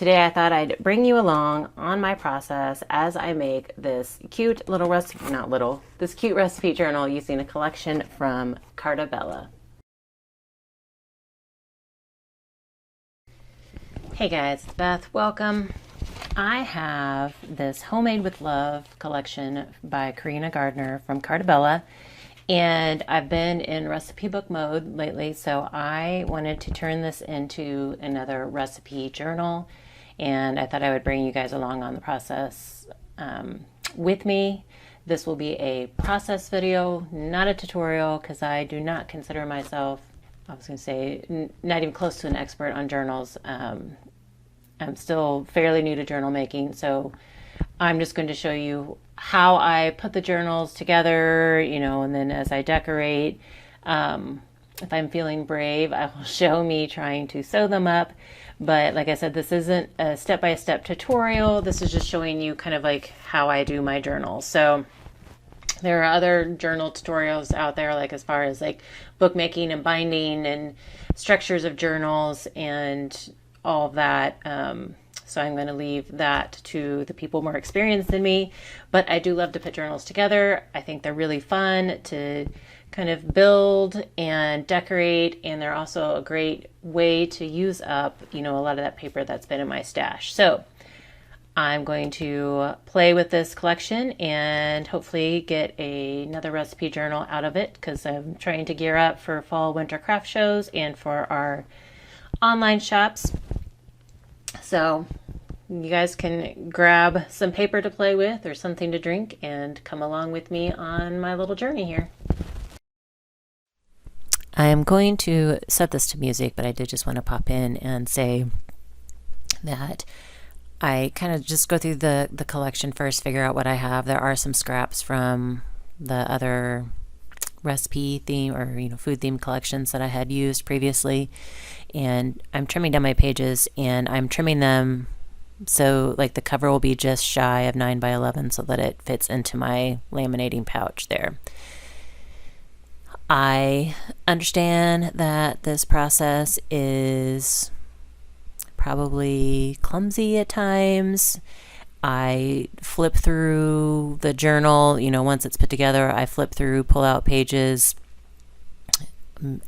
Today I thought I'd bring you along on my process as I make this cute little recipe, not little, this cute recipe journal using a collection from Carta Bella. Hey guys, it's Beth. Welcome. I have this Homemade with Love collection by Karina Gardner from Carta Bella, and I've been in recipe book mode lately, so I wanted to turn this into another recipe journal, and I thought I would bring you guys along on the process with me. This will be a process video, not a tutorial, because I do not consider myself, I was going to say, not even close to an expert on journals. I'm still fairly new to journal making, so I'm just going to show you how I put the journals together, and then as I decorate, if I'm feeling brave, I will show me trying to sew them up. But like I said, this isn't a step-by-step tutorial. This is just showing you kind of like how I do my journals. So there are other journal tutorials out there, like as far as like bookmaking and binding and structures of journals and all of that. So I'm going to leave that to the people more experienced than me. But I do love to put journals together. I think they're really fun to kind of build and decorate, and they're also a great way to use up, a lot of that paper that's been in my stash. So I'm going to play with this collection and hopefully get another recipe journal out of it, because I'm trying to gear up for fall winter craft shows and for our online shops. So you guys can grab some paper to play with or something to drink and come along with me on my little journey here. I am going to set this to music, but I did just want to pop in and say that I kind of just go through the collection first, figure out what I have. There are some scraps from the other recipe theme or food theme collections that I had used previously, and I'm trimming down my pages, and I'm trimming them so like the cover will be just shy of 9 by 11 so that it fits into my laminating pouch there. I understand that this process is probably clumsy at times. I flip through the journal, once it's put together, I flip through, pull out pages,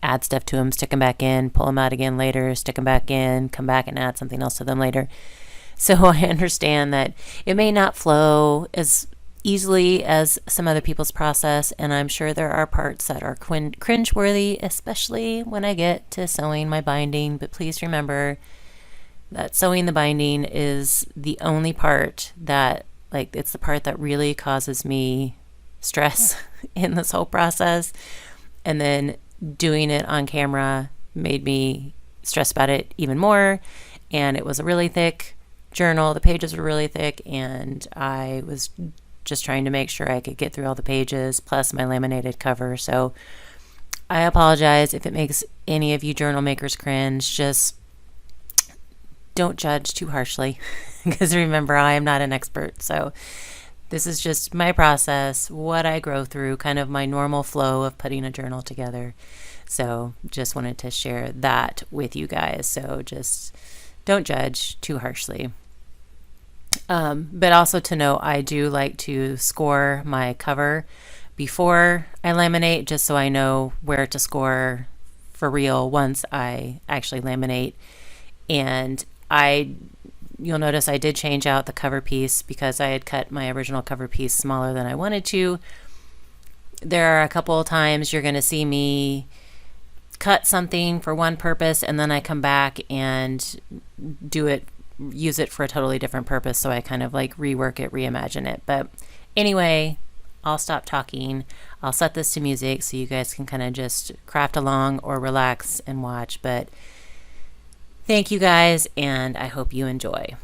add stuff to them, stick them back in, pull them out again later, stick them back in, come back and add something else to them later. So I understand that it may not flow as easily as some other people's process, and I'm sure there are parts that are cringeworthy, especially when I get to sewing my binding. But please remember that sewing the binding is the only part that, it's the part that really causes me stress in this whole process. And then doing it on camera made me stress about it even more. And it was a really thick journal. The pages were really thick, and I was just trying to make sure I could get through all the pages, plus my laminated cover. So I apologize if it makes any of you journal makers cringe. Just don't judge too harshly, because remember, I am not an expert. So this is just my process, what I grow through, kind of my normal flow of putting a journal together. So just wanted to share that with you guys. So just don't judge too harshly. But also to know, I do like to score my cover before I laminate, just so I know where to score for real once I actually laminate. And you'll notice I did change out the cover piece because I had cut my original cover piece smaller than I wanted to. There are a couple of times you're going to see me cut something for one purpose, and then I come back and use it for a totally different purpose. So I kind of rework it, reimagine it. But anyway, I'll stop talking. I'll set this to music so you guys can kind of just craft along or relax and watch. But thank you guys, and I hope you enjoy.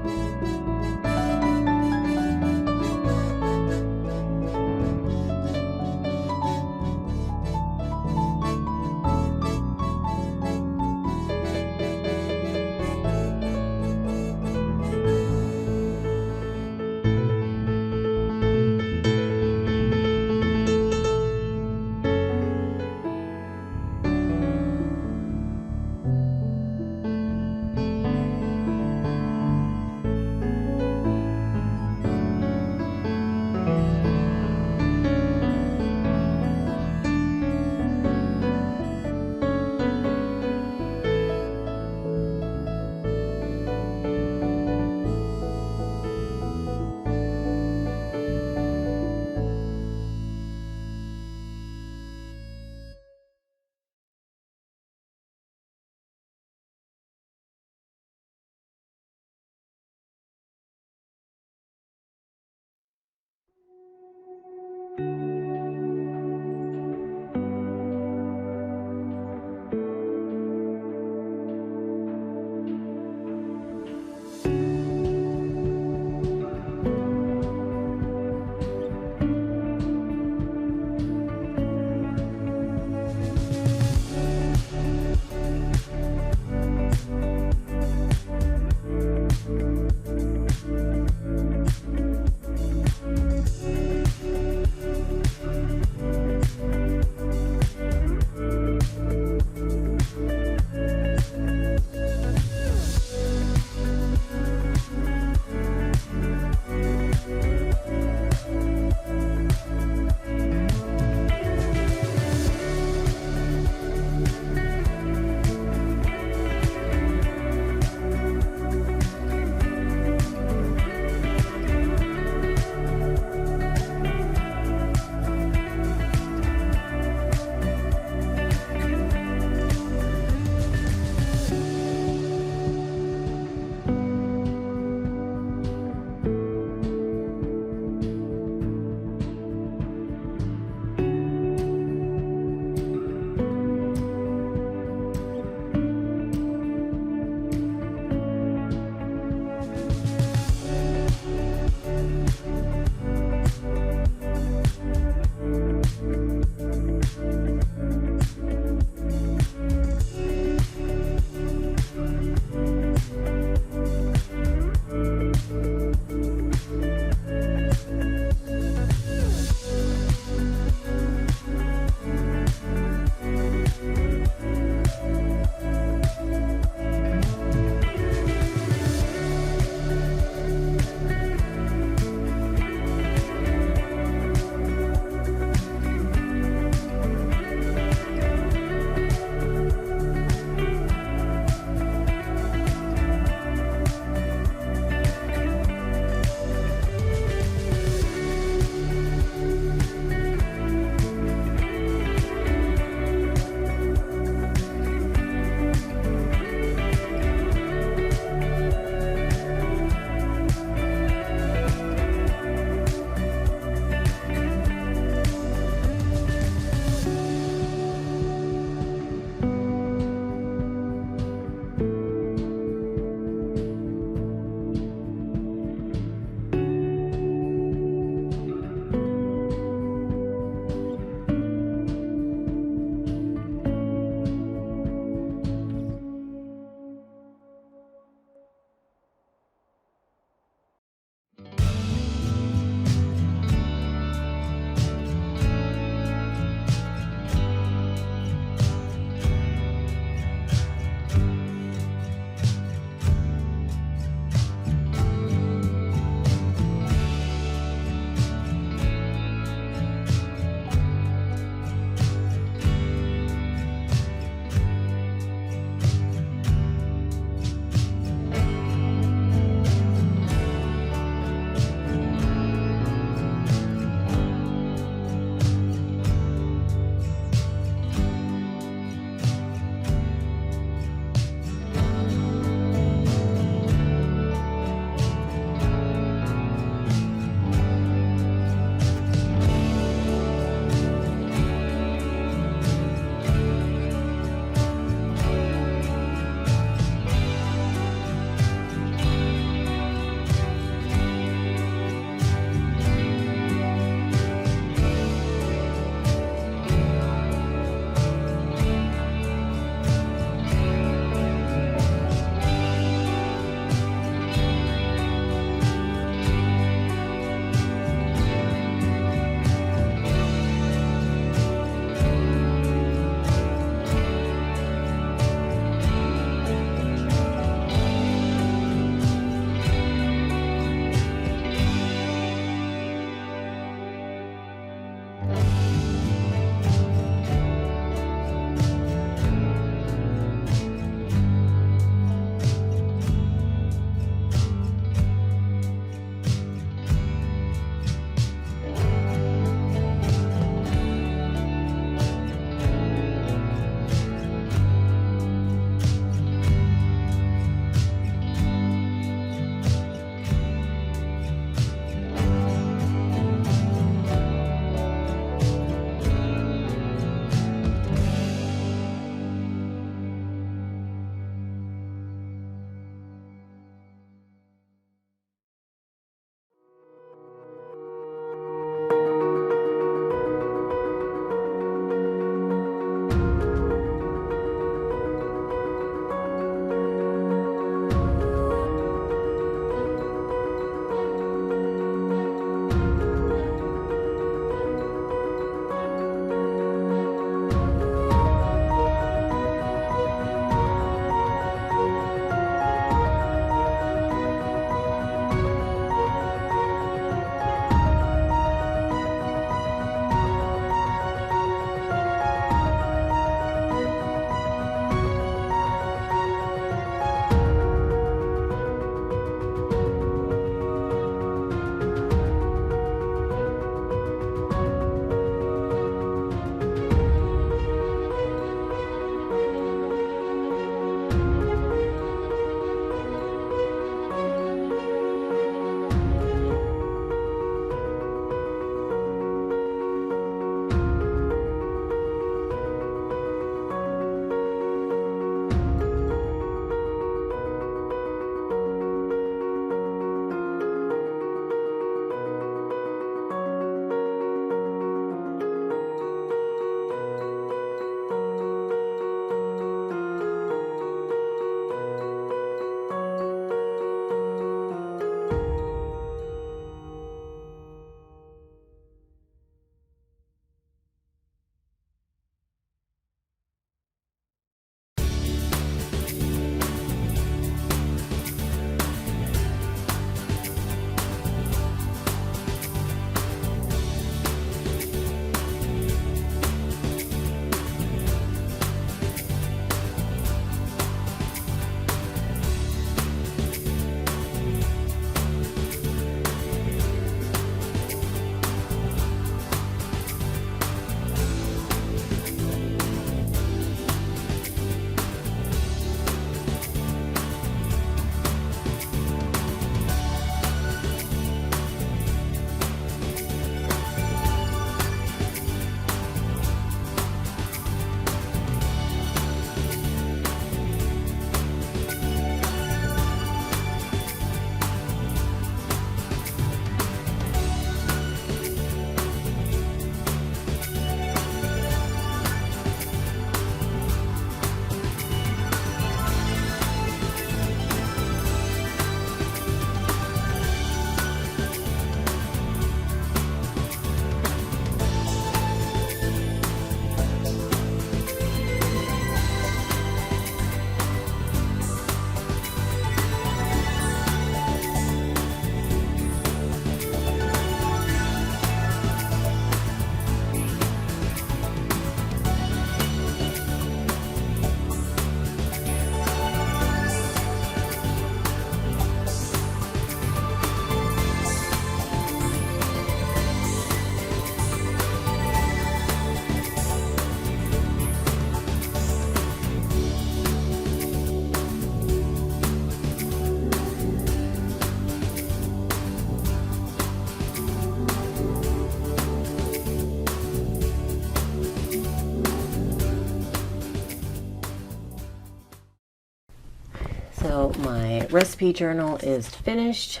recipe journal is finished,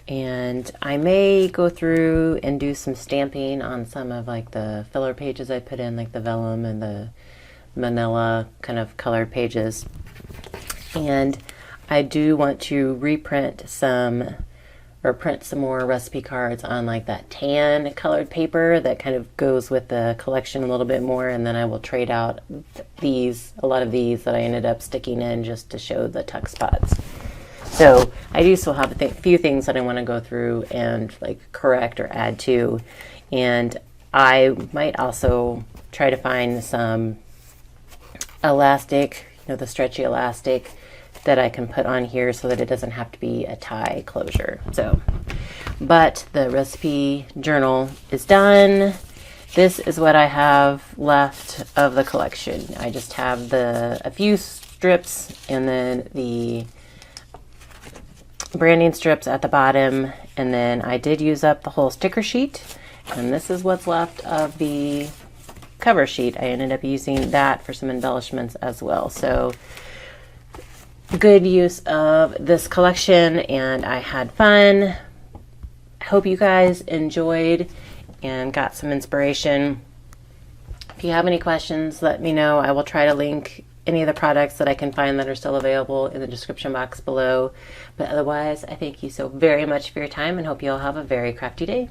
and I may go through and do some stamping on some of like the filler pages I put in, like the vellum and the manila kind of colored pages. And I do want to reprint some or print some more recipe cards on like that tan colored paper that kind of goes with the collection a little bit more, and then I will trade out a lot of these that I ended up sticking in just to show the tuck spots. So I do still have a few things that I want to go through and like correct or add to, and I might also try to find some elastic, the stretchy elastic that I can put on here so that it doesn't have to be a tie closure. So, but the recipe journal is done. This is what I have left of the collection. I just have a few strips and then the branding strips at the bottom, and then I did use up the whole sticker sheet, and this is what's left of the cover sheet. I ended up using that for some embellishments as well. So good use of this collection, and I had fun. I hope you guys enjoyed and got some inspiration. If you have any questions, let me know. I will try to link any of the products that I can find that are still available in the description box below. But otherwise, I thank you so very much for your time and hope you all have a very crafty day.